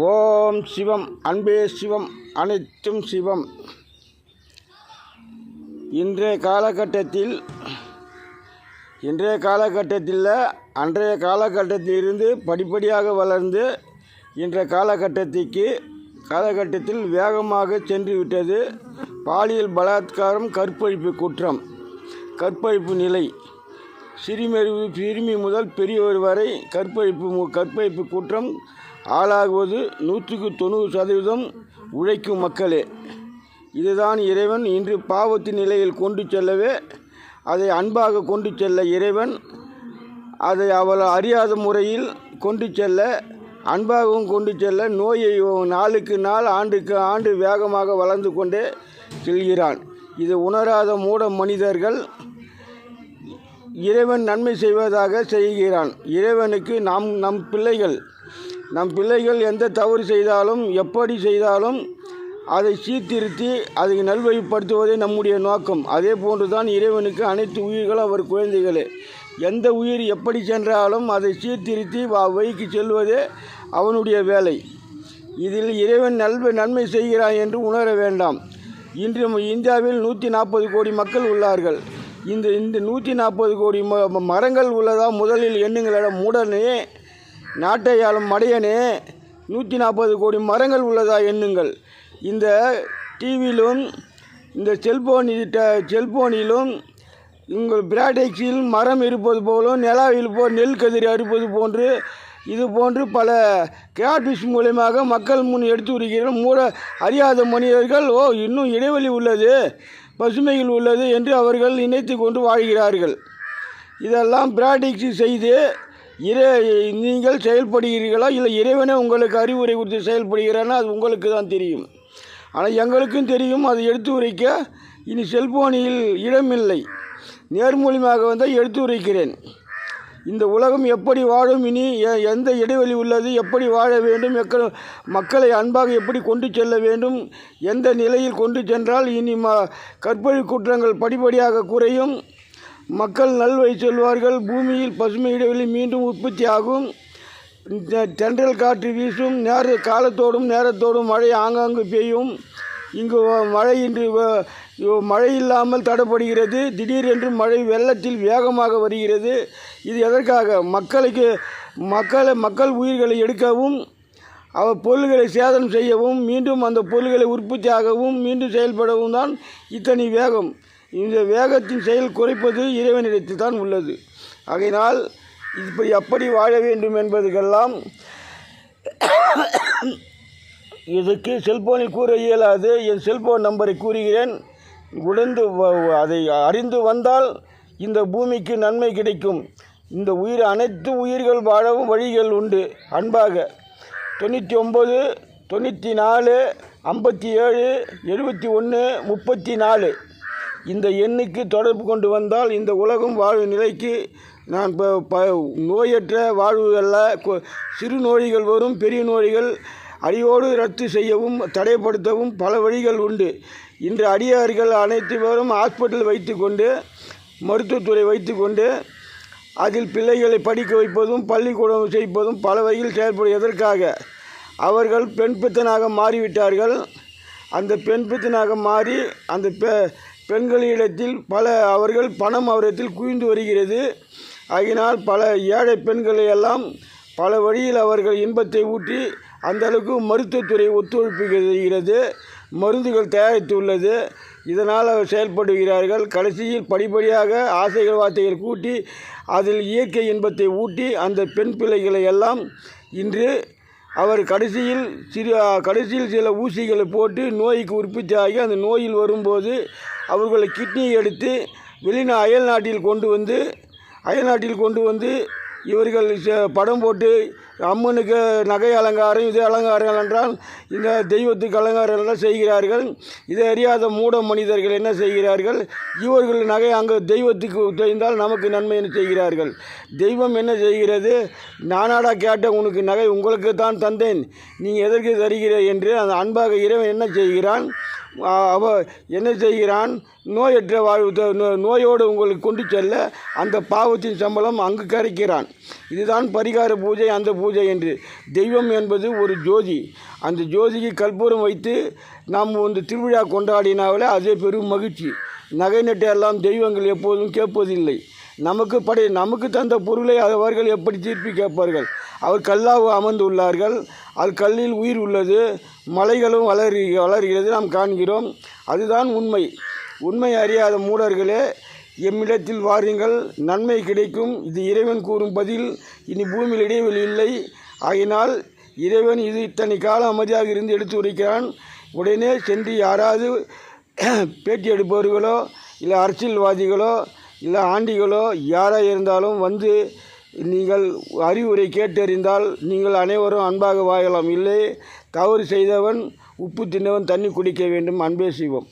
ஓம் சிவம். அன்பே சிவம், அனைத்தும் சிவம். இன்றைய காலகட்டத்தில் அன்றைய காலகட்டத்திலிருந்து படிப்படியாக வளர்ந்து இன்றைய காலகட்டத்தில் வேகமாக சென்று விட்டது பாலியல் பலாத்காரம், கற்பழிப்பு குற்றம், கற்பழிப்பு நிலை. சிறுமி முதல் பெரியவர் வரை கற்பழிப்பு குற்றம் ஆளாகுவது 190% உழைக்கும் மக்களே. இதுதான் இறைவன் இன்று பாவத்தின் நிலையில் கொண்டு செல்லவே, அதை அன்பாக கொண்டு செல்ல இறைவன் அதை அவள் அறியாத முறையில் கொண்டு செல்ல, அன்பாகவும் கொண்டு செல்ல நோயை நாளுக்கு நாள் ஆண்டுக்கு ஆண்டு வேகமாக வளர்ந்து கொண்டே செல்கிறான். இது உணராத மூட மனிதர்கள் இறைவன் நன்மை செய்வதாக செய்கிறான். இறைவனுக்கு நம் பிள்ளைகள் எந்த தவறு செய்தாலும், எப்படி செய்தாலும் அதை சீர்திருத்தி அதை நல்வழிப்படுத்துவதே நம்முடைய நோக்கம். அதே போன்றுதான் இறைவனுக்கு அனைத்து உயிர்களும் அவர் குழந்தைகளே. எந்த உயிர் எப்படி சென்றாலும் அதை சீர்திருத்தி வழிக்கு செல்வதே அவனுடைய வேலை. இதில் இறைவன் நன்மை செய்கிறான் என்று உணர வேண்டாம். இன்று இந்தியாவில் 140 கோடி மக்கள் உள்ளார்கள். இந்த 140 கோடி மரங்கள் உள்ளதா? முதலில் எண்ணுங்களிடம் மூடனே, நாட்டை ஆளும் மடையனே, 140 கோடி மரங்கள் உள்ளதா எண்ணுங்கள். இந்த டிவியிலும் இந்த செல்போனிலும் உங்கள் பிராடெக்ஸில் மரம் இருப்பது போலும், நிலாவில் நெல் கதிரை அறுப்பது போன்று இது போன்று பல கிராட்பிஸ் மூலமாக மக்கள் முன் எடுத்து வருகிற அறியாத மனிதர்கள் இன்னும் இடைவெளி உள்ளது, பசுமைகள் உள்ளது என்று அவர்கள் நினைத்து கொண்டு வாழ்கிறார்கள். இதெல்லாம் பிராக்டிக்ஸ் செய்து நீங்கள் செயல்படுகிறீர்களா, இல்லை இறைவனே உங்களுக்கு அறிவுரை கொடுத்து செயல்படுகிறானா? அது உங்களுக்கு தான் தெரியும். ஆனால் எங்களுக்கும் தெரியும். அதை எடுத்து உரைக்க இனி செல்போனில் இடமில்லை. நேர்மொழியாக வந்தால் எடுத்து உரைக்கிறேன். இந்த உலகம் எப்படி வாழும், இனி எந்த இடைவெளி உள்ளது, எப்படி வாழ வேண்டும், மக்களை அன்பாக எப்படி கொண்டு செல்ல வேண்டும், எந்த நிலையில் கொண்டு சென்றால் இனி கற்பழிப்பு குற்றங்கள் படிப்படியாக குறையும், மக்கள் நல்வழி செல்வார்கள், பூமியில் பசுமை இடைவெளி மீண்டும் உற்பத்தி ஆகும், தென்றல் காற்று வீசும், காலத்தோடும் நேரத்தோடும் மழை ஆங்காங்கு பெய்யும். இங்கு மழை இல்லாமல் தடைப்படுகிறது. திடீரென்று மழை வெள்ளத்தில் வேகமாக வருகிறது. இது எதற்காக? மக்கள் உயிர்களை எடுக்கவும், பொருள்களை சேதம் செய்யவும், மீண்டும் அந்த பொருள்களை உற்பத்தியாகவும் மீண்டும் செயல்படவும் தான் இத்தனை வேகம். இந்த வேகத்தின் செயல் குறைப்பது இறைவனிடத்தில் தான் உள்ளது. ஆகையினால் இப்படி எப்படி வாழ வேண்டும் என்பதுக்கெல்லாம் இதுக்கு செல்போனில் கூற இயலாது. என் செல்போன் நம்பரை கூறுகிறேன். அதை அறிந்து வந்தால் இந்த பூமிக்கு நன்மை கிடைக்கும். இந்த அனைத்து உயிர்கள் வாழவும் வழிகள் உண்டு. அன்பாக 99 94 57 71 34 இந்த எண்ணுக்கு தொடர்பு கொண்டு வந்தால் இந்த உலகம் வாழும் நிலைக்கு நான் நோயற்ற வாழ்வு அல்ல, சிறு நோய்கள் வரும், பெரிய நோய்கள் அடியோடு ரத்து செய்யவும் தடைப்படுத்தவும் பல வழிகள் உண்டு. இன்று அடியார்கள் அனைத்து பேரும் ஹாஸ்பிட்டல் வைத்துக்கொண்டு, மருத்துவத்துறை வைத்துக்கொண்டு அதில் பிள்ளைகளை படிக்க வைப்பதும் பள்ளிக்கூடம் செய்வதும் பல வகையில் செயல்படும். எதற்காக? அவர்கள் பெண் பித்தனாக மாறிவிட்டார்கள். அந்த பெண் பித்தனாக மாறி அந்த பெண்களிடத்தில் அவர்கள் பணம் அவரிடத்தில் குவிந்து வருகிறது. ஆகினால் பல ஏழை பெண்களை எல்லாம் பல வழியில் அவர்கள் இன்பத்தை ஊட்டி அந்த அளவுக்கு மருத்துவத்துறை ஒத்துழைப்புகிறது, மருந்துகள் தயாரித்துள்ளது. இதனால் அவர் செயல்படுகிறார்கள். கடைசியில் படிப்படியாக ஆசைகள் வார்த்தைகள் கூட்டி அதில் இயற்கை இன்பத்தை ஊட்டி அந்த பெண் பிள்ளைகளை எல்லாம் இன்று அவர் கடைசியில் சில ஊசிகளை போட்டு நோய்க்கு உற்பத்தி ஆகி அந்த நோயில் வரும்போது அவர்களை கிட்னியை எடுத்து அயல்நாட்டில் கொண்டு வந்து இவர்கள் படம் போட்டு அம்மனுக்கு நகை அலங்காரம், இது அலங்காரம் என்றால் இந்த தெய்வத்துக்கு அலங்காரம் எல்லாம் செய்கிறார்கள். இதை அறியாத மூட மனிதர்கள் என்ன செய்கிறார்கள்? இவர்கள் நகை அங்கே தெய்வத்துக்கு தெரிந்தால் நமக்கு நன்மை என்ன செய்கிறார்கள்? தெய்வம் என்ன செய்கிறது? நானாடா கேட்ட உனக்கு நகை உங்களுக்கு தான் தந்தேன், நீங்கள் எதற்கு தருகிறீர்கள் என்று அந்த அன்பாக இறைவன் என்ன செய்கிறான்? அவ என்ன செய்கிறான், நோயற்ற வாழ்வு நோயோடு உங்களுக்கு கொண்டு செல்ல அந்த பாவத்தின் சம்பளம் அங்கு கரைக்கிறான். இதுதான் பரிகார பூஜை, அந்த பூஜை என்று. தெய்வம் என்பது ஒரு ஜோதி. அந்த ஜோதிக்கு கற்பூரம் வைத்து நாம் திருவிழா கொண்டாடினாலே அதே பெரும் மகிழ்ச்சி. நகை நட்டு எல்லாம் தெய்வங்கள் எப்போதும் கேட்பதில்லை. நமக்கு தந்த பொருளை அவர்கள் எப்படி திருப்பி கேட்பார்கள்? அவர் கல்லாக அமர்ந்துள்ளார்கள். அது கல்லில் உயிர் உள்ளது. மலைகளும் வளர்கிறது, நாம் காண்கிறோம். அதுதான் உண்மை. உண்மை அறியாத மூடர்களே, எம்மிடத்தில் வாருங்கள், நன்மை கிடைக்கும். இது இறைவன் கூறும் பதில். இனி பூமியில் இடைவெளி இல்லை. ஆகினால் இறைவன் இது இத்தனை காலம் அமைதியாக இருந்து எடுத்து உரைக்கிறான். உடனே சென்று யாராவது பேட்டி எடுப்பவர்களோ இல்லை அரசியல்வாதிகளோ இல்லை ஆண்டிகளோ யாராக இருந்தாலும் வந்து நீங்கள் அறிவுரை கேட்டறிந்தால் நீங்கள் அனைவரும் அன்பாக வாழலாம். இல்லை, தவறு செய்தவன் உப்பு தின்னவன் தண்ணி குடிக்க வேண்டும். அன்பே செய்வோம்.